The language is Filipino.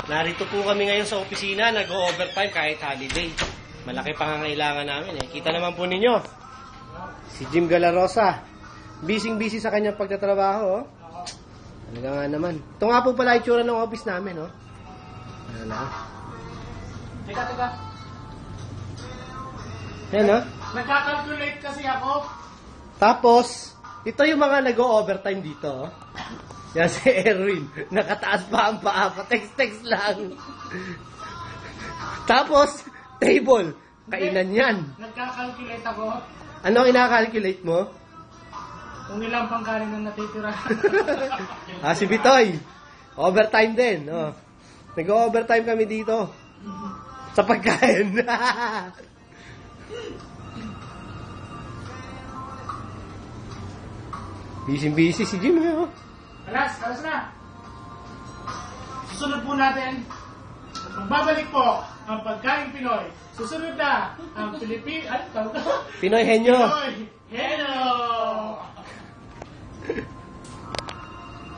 Narito po kami ngayon sa opisina, nag-overtime kahit holiday. Malaki pangangailangan namin eh. Kita naman po ninyo, si Jim Galarosa, busy sa kanyang pagtatrabaho. Oh. Talaga nga naman. Ito nga po pala itsura ng office namin. Oh. Ano na? Teka. Yan oh. Nagkakalculate kasi ako. Tapos, ito yung mga nag-overtime dito. Oh. Yan si Erwin. Nakataas pa ang paa. Text lang. Tapos, table. Kainan yan. Nagkakalculate ako. Ano ang ina-calculate mo? Kung ilang pangkain ang natitira. Si Bitoy. Overtime din. Oh. Nag-overtime kami dito. Sa pagkain. Busy si Jim. Oh. Alas na. Susunod po natin. Magbabalik po ang pagkain Pinoy. Susunod na ang Pinoy Henyo. Pinoy Henyo. Hello!